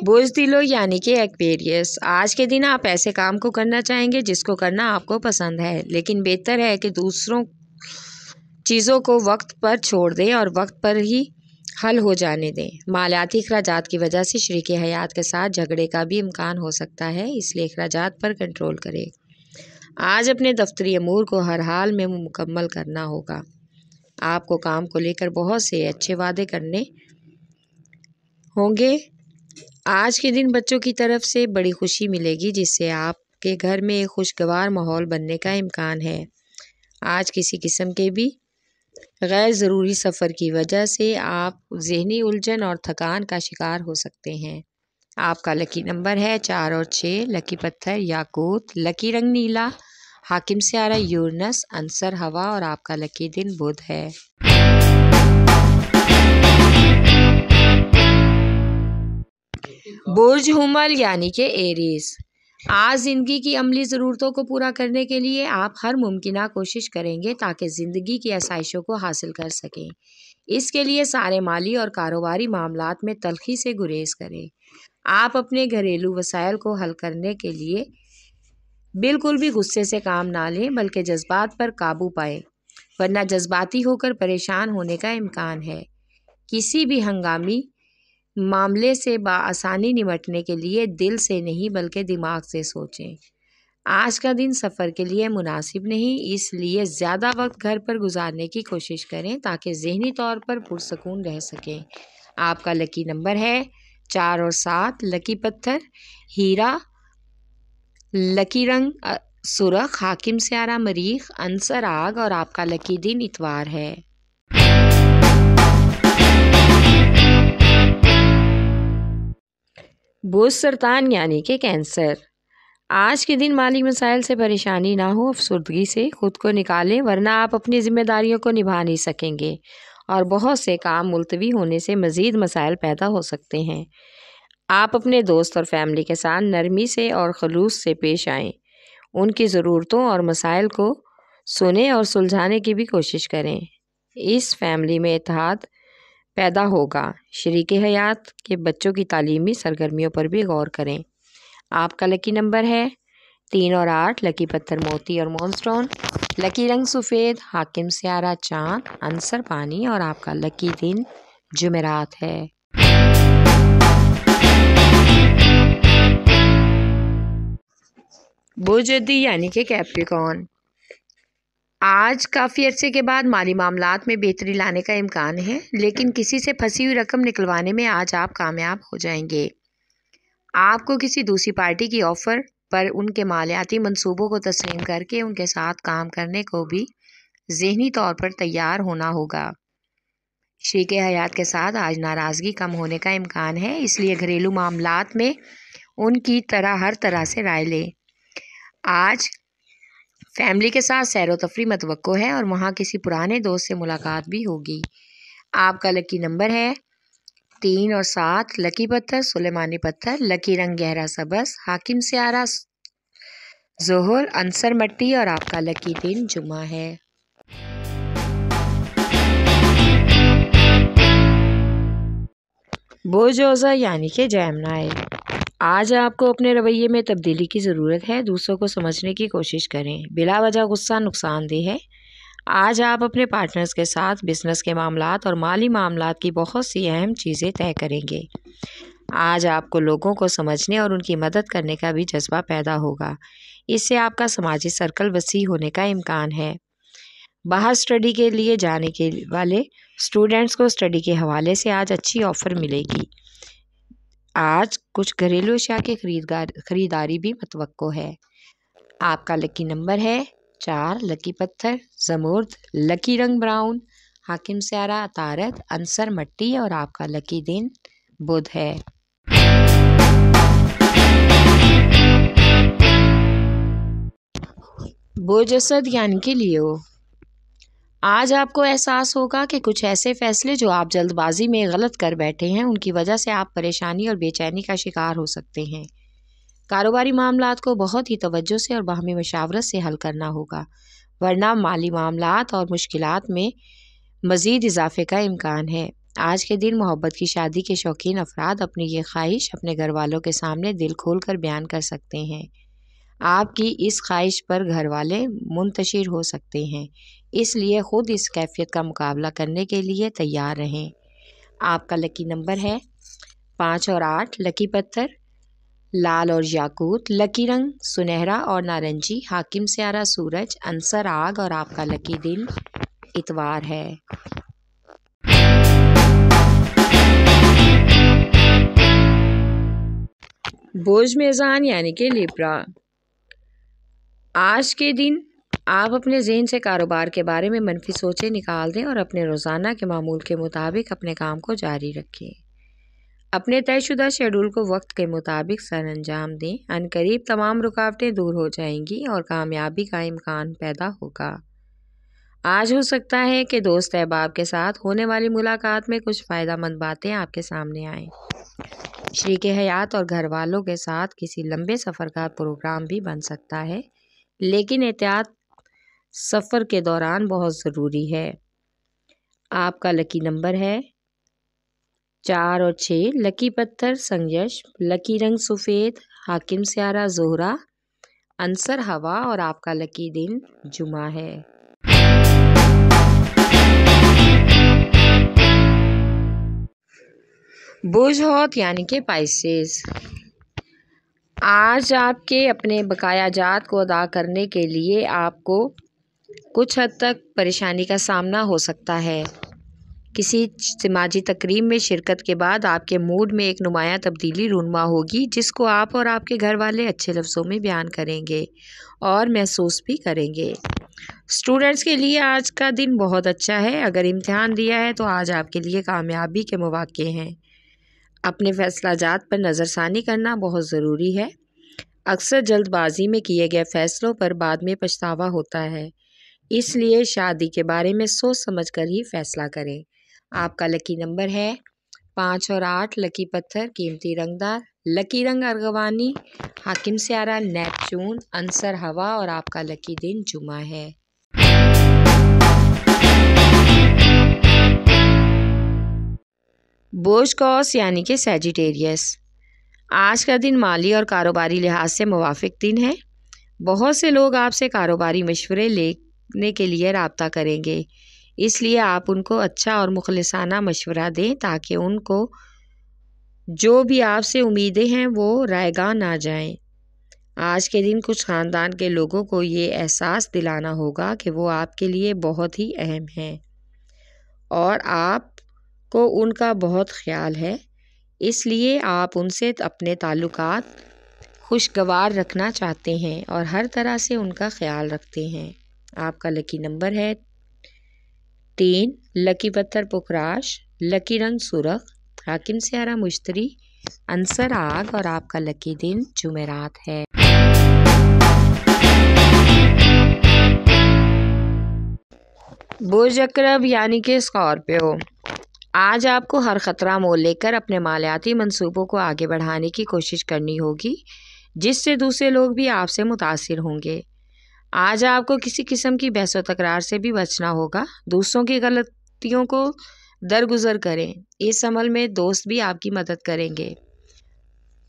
بوجھ دلو یعنی کہ ایکویریس، آج کے دن آپ ایسے کام کو کرنا چاہیں گے جس کو کرنا آپ کو پسند ہے، لیکن بہتر ہے کہ دوسروں چیزوں کو وقت پر چھوڑ دیں اور وقت پر ہی حل ہو جانے دیں۔ مالیاتی اخراجات کی وجہ سے شریک حیات کے ساتھ جھگڑے کا بھی امکان ہو سکتا ہے، اس لیے اخراجات پر کنٹرول کریں۔ آج اپنے دفتری امور کو ہر حال میں مکمل کرنا ہوگا۔ آپ کو کام کو لے کر بہت سے اچھے وعدے کرنے ہوں گے۔ آج کے دن بچوں کی طرف سے بڑی خوشی ملے گی جس سے آپ کے گھر میں ایک خوشگوار ماحول بننے کا امکان ہے۔ آج کسی قسم کے بھی غیر ضروری سفر کی وجہ سے آپ ذہنی الجھن اور تھکان کا شکار ہو سکتے ہیں۔ آپ کا لکی نمبر ہے 4 اور 6، لکی پتھر یاقوت، لکی رنگ نیلا، حاکم سیارہ یورینس، عنصر ہوا اور آپ کا لکی دن بدھ ہے۔ برج حمل یعنی کہ ایریز، آج زندگی کی عملی ضرورتوں کو پورا کرنے کے لیے آپ ہر ممکنہ کوشش کریں گے تاکہ زندگی کی آسائشوں کو حاصل کر سکیں۔ اس کے لیے سارے مالی اور کاروباری معاملات میں تلخی سے گریز کریں۔ آپ اپنے گھریلو مسائل کو حل کرنے کے لیے بالکل بھی غصے سے کام نہ لیں بلکہ جذبات پر قابو پائیں، ورنہ جذباتی ہو کر پریشان ہونے کا امکان ہے۔ کسی بھی ہنگامی معاملے سے بآسانی نمٹنے کے لیے دل سے نہیں بلکہ دماغ سے سوچیں۔ آج کا دن سفر کے لیے مناسب نہیں، اس لیے زیادہ وقت گھر پر گزارنے کی کوشش کریں تاکہ ذہنی طور پر پرسکون رہ سکیں۔ آپ کا لکی نمبر ہے 4 اور 7، لکی پتھر ہیرا، لکی رنگ سرخ، حاکم سیارہ مریخ، عنصر آگ اور آپ کا لکی دن اتوار ہے۔ برج سرطان یعنی کہ کینسر، آج کے دن مالی مسائل سے پریشانی نہ ہو، افسردگی سے خود کو نکالیں ورنہ آپ اپنی ذمہ داریوں کو نبھا نہیں سکیں گے اور بہت سے کام ملتوی ہونے سے مزید مسائل پیدا ہو سکتے ہیں۔ آپ اپنے دوست اور فیملی کے ساتھ نرمی سے اور خلوص سے پیش آئیں، ان کی ضرورتوں اور مسائل کو سنیں اور سلجھانے کی بھی کوشش کریں۔ اس فیملی میں اتحاد پیدا ہوگا۔ شریک حیات کے بچوں کی تعلیمی سرگرمیوں پر بھی غور کریں۔ آپ کا لکی نمبر ہے 3 اور 8، لکی پتھر موتی اور مون سٹون، لکی رنگ سفید، حاکم سیارہ چاند، عنصر پانی اور آپ کا لکی دن جمعرات ہے۔ برج جدی یعنی کہ کیپریکارن، آج کافی عرصے کے بعد مالی معاملات میں بہتری لانے کا امکان ہے، لیکن کسی سے پھنسی ہوئی رقم نکلوانے میں آج آپ کامیاب ہو جائیں گے۔ آپ کو کسی دوسری پارٹی کی آفر پر ان کے مالیاتی منصوبوں کو تسلیم کر کے ان کے ساتھ کام کرنے کو بھی ذہنی طور پر تیار ہونا ہوگا۔ شریک حیات کے ساتھ آج ناراضگی کم ہونے کا امکان ہے، اس لیے گھریلو معاملات میں ان کی ہر طرح سے رائے لیں۔ آج فیملی کے ساتھ سیر و تفریح متوقع ہے اور وہاں کسی پرانے دوست سے ملاقات بھی ہوگی۔ آپ کا لکی نمبر ہے 3 اور 7، لکی پتھر سلیمانی پتھر، لکی رنگ گہرا سبز، حاکم سیارہ ظہر، عنصر مٹی اور آپ کا لکی دن جمعہ ہے۔ برج اوزا یعنی کہ جیمنائی، آج آپ کو اپنے رویے میں تبدیلی کی ضرورت ہے، دوسروں کو سمجھنے کی کوشش کریں، بلا وجہ غصہ نقصان دہ ہے۔ آج آپ اپنے پارٹنرز کے ساتھ بزنس کے معاملات اور مالی معاملات کی بہت سی اہم چیزیں طے کریں گے۔ آج آپ کو لوگوں کو سمجھنے اور ان کی مدد کرنے کا بھی جذبہ پیدا ہوگا، اس سے آپ کا سماجی سرکل وسیع ہونے کا امکان ہے۔ باہر اسٹڈی کے لیے جانے کے والے اسٹوڈنٹس کو اسٹڈی کے حوالے سے آج اچھی آفر ملے گی۔ آج کچھ گھریلو اشیاء کی خریداری بھی متوقع ہے۔ آپ کا لکی نمبر ہے 4، لکی پتھر زمرد، لکی رنگ براؤن، حاکم سیارہ عطارد، عنصر مٹی اور آپ کا لکی دن بدھ ہے۔ برج اسد یعنی کہ لیو، آج آپ کو احساس ہوگا کہ کچھ ایسے فیصلے جو آپ جلد بازی میں غلط کر بیٹھے ہیں ان کی وجہ سے آپ پریشانی اور بے چینی کا شکار ہو سکتے ہیں۔ کاروباری معاملات کو بہت ہی توجہ سے اور باہمی مشاورت سے حل کرنا ہوگا، ورنہ مالی معاملات اور مشکلات میں مزید اضافے کا امکان ہے۔ آج کے دن محبت کی شادی کے شوقین افراد اپنی یہ خواہش اپنے گھر والوں کے سامنے دل کھول کر بیان کر سکتے ہیں۔ آپ کی اس خواہش پر گھر والے منتشر ہو سکتے ہیں، اس لیے خود اس کیفیت کا مقابلہ کرنے کے لیے تیار رہیں۔ آپ کا لکی نمبر ہے 5 اور 8۔ لکی پتھر لال اور یاقوت۔ لکی رنگ سنہرا اور نارنجی۔ حاکم سیارہ سورج۔ عنصر آگ اور آپ کا لکی دن اتوار ہے۔ برج میزان یعنی کہ لیبرا۔ آج کے دن آپ اپنے ذہن سے کاروبار کے بارے میں منفی سوچیں نکال دیں اور اپنے روزانہ کے معمول کے مطابق اپنے کام کو جاری رکھیں۔ اپنے طے شدہ شیڈول کو وقت کے مطابق سر انجام دیں۔ عنقریب تمام رکاوٹیں دور ہو جائیں گی اور کامیابی کا امکان پیدا ہوگا۔ آج ہو سکتا ہے کہ دوست احباب کے ساتھ ہونے والی ملاقات میں کچھ فائدہ مند باتیں آپ کے سامنے آئیں۔ شریک حیات اور گھر والوں کے ساتھ کسی لمبے سفر کا پروگرام بھی بن سکتا ہے، لیکن احتیاط سفر کے دوران بہت ضروری ہے۔ آپ کا لکی نمبر ہے 4 اور 6۔ لکی پتھر سنگیش۔ لکی رنگ سفید۔ حاکم سیارہ زہرہ۔ عنصر ہوا اور آپ کا لکی دن جمعہ ہے۔ برج حوت یعنی کہ پائسیز۔ آج آپ کے اپنے بقایا جات کو ادا کرنے کے لیے آپ کو کچھ حد تک پریشانی کا سامنا ہو سکتا ہے۔ کسی سماجی تقریب میں شرکت کے بعد آپ کے موڈ میں ایک نمایاں تبدیلی رونما ہوگی، جس کو آپ اور آپ کے گھر والے اچھے لفظوں میں بیان کریں گے اور محسوس بھی کریں گے۔ اسٹوڈنٹس کے لیے آج کا دن بہت اچھا ہے۔ اگر امتحان دیا ہے تو آج آپ کے لیے کامیابی کے مواقع ہیں۔ اپنے فیصلہ جات پر نظر ثانی کرنا بہت ضروری ہے۔ اکثر جلد بازی میں کیے گئے فیصلوں پر بعد میں پچھتاوا ہوتا ہے، اس لیے شادی کے بارے میں سوچ سمجھ کر ہی فیصلہ کریں۔ آپ کا لکی نمبر ہے 5 اور 8۔ لکی پتھر قیمتی رنگدار۔ لکی رنگ ارغوانی۔ حاکم سیارہ نیپچون۔ عنصر ہوا اور آپ کا لکی دن جمعہ ہے۔ برج قوس یعنی کہ سیجیٹیریس۔ آج کا دن مالی اور کاروباری لحاظ سے موافق دن ہے۔ بہت سے لوگ آپ سے کاروباری مشورے لینے کے لیے رابطہ کریں گے، اس لیے آپ ان کو اچھا اور مخلصانہ مشورہ دیں تاکہ ان کو جو بھی آپ سے امیدیں ہیں وہ رائگاں نہ جائیں۔ آج کے دن کچھ خاندان کے لوگوں کو یہ احساس دلانا ہوگا کہ وہ آپ کے لیے بہت ہی اہم ہیں اور آپ کو ان کا بہت خیال ہے، اس لیے آپ ان سے اپنے تعلقات خوشگوار رکھنا چاہتے ہیں اور ہر طرح سے ان کا خیال رکھتے ہیں۔ آپ کا لکی نمبر ہے 3۔ لکی پتھر پکراش۔ لکی رنگ سرخ۔ حاکم سیارہ مشتری۔ عنصر آگ اور آپ کا لکی دن جمعرات ہے۔ برج عقرب یعنی کہ اسکارپیو۔ آج آپ کو ہر خطرہ مول لے کر اپنے مالیاتی منصوبوں کو آگے بڑھانے کی کوشش کرنی ہوگی، جس سے دوسرے لوگ بھی آپ سے متاثر ہوں گے۔ آج آپ کو کسی قسم کی بحث و تکرار سے بھی بچنا ہوگا۔ دوسروں کی غلطیوں کو درگزر کریں، اس عمل میں دوست بھی آپ کی مدد کریں گے۔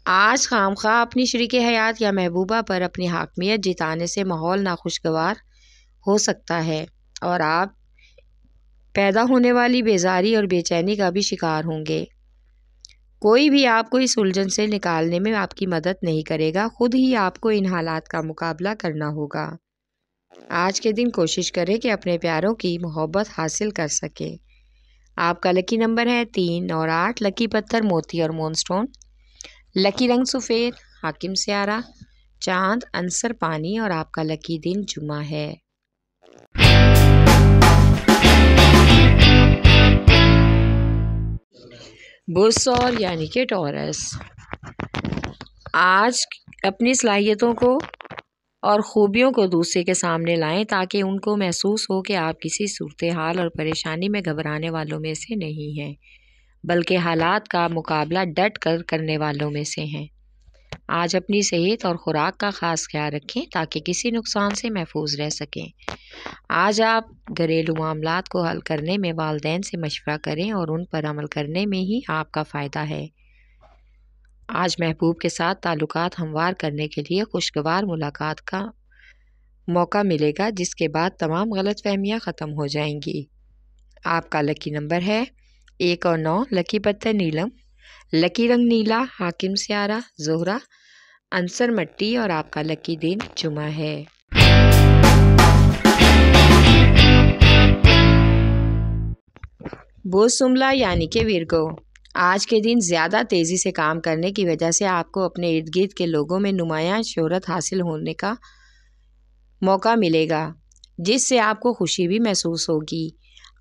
آج خام خواہ اپنی شریک حیات یا محبوبہ پر اپنی حاکمیت جتانے سے ماحول ناخوشگوار ہو سکتا ہے اور آپ پیدا ہونے والی بیزاری اور بے چینی کا بھی شکار ہوں گے۔ کوئی بھی آپ کو اس الجھن سے نکالنے میں آپ کی مدد نہیں کرے گا، خود ہی آپ کو ان حالات کا مقابلہ کرنا ہوگا۔ آج کے دن کوشش کریں کہ اپنے پیاروں کی محبت حاصل کر سکیں۔ آپ کا لکی نمبر ہے 3 اور 8۔ لکی پتھر موتی اور مون سٹون۔ لکی رنگ سفید۔ حاکم سیارہ چاند۔ عنصر پانی اور آپ کا لکی دن جمعہ ہے۔ برج ثور یعنی کہ ٹورس۔ آج اپنی صلاحیتوں کو اور خوبیوں کو دوسرے کے سامنے لائیں تاکہ ان کو محسوس ہو کہ آپ کسی صورتحال اور پریشانی میں گھبرانے والوں میں سے نہیں ہیں، بلکہ حالات کا مقابلہ ڈٹ کر کرنے والوں میں سے ہیں۔ آج اپنی صحت اور خوراک کا خاص خیال رکھیں تاکہ کسی نقصان سے محفوظ رہ سکیں۔ آج آپ گھریلو معاملات کو حل کرنے میں والدین سے مشورہ کریں اور ان پر عمل کرنے میں ہی آپ کا فائدہ ہے۔ آج محبوب کے ساتھ تعلقات ہموار کرنے کے لیے خوشگوار ملاقات کا موقع ملے گا، جس کے بعد تمام غلط فہمیاں ختم ہو جائیں گی۔ آپ کا لکی نمبر ہے 1 اور 9، لکی پتھر نیلم، لکی رنگ نیلا، حاکم سیارہ زہرہ، عنصر مٹی اور آپ کا لکی دن جمعہ ہے۔ بوز سملا یعنی کہ ویرگو، آج کے دن زیادہ تیزی سے کام کرنے کی وجہ سے آپ کو اپنے ارد گرد کے لوگوں میں نمایاں شہرت حاصل ہونے کا موقع ملے گا، جس سے آپ کو خوشی بھی محسوس ہوگی۔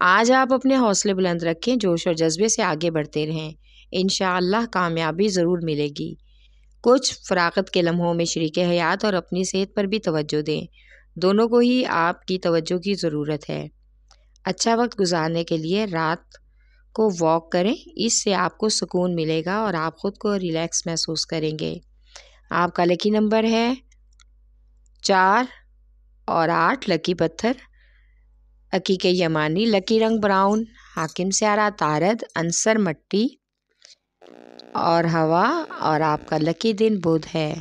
آج آپ اپنے حوصلے بلند رکھیں، جوش اور جذبے سے آگے بڑھتے رہیں، انشاءاللہ کامیابی ضرور ملے گی۔ کچھ فراغت کے لمحوں میں شریک حیات اور اپنی صحت پر بھی توجہ دیں، دونوں کو ہی آپ کی توجہ کی ضرورت ہے۔ اچھا وقت گزارنے کے لیے رات کو واک کریں، اس سے آپ کو سکون ملے گا اور آپ خود کو ریلیکس محسوس کریں گے۔ آپ کا لکی نمبر ہے 4 اور 8، لکی پتھر عقیق یمانی، لکی رنگ براؤن، حاکم سیارہ طارد، عنصر مٹی اور ہوا اور آپ کا لکی دن بدھ ہے۔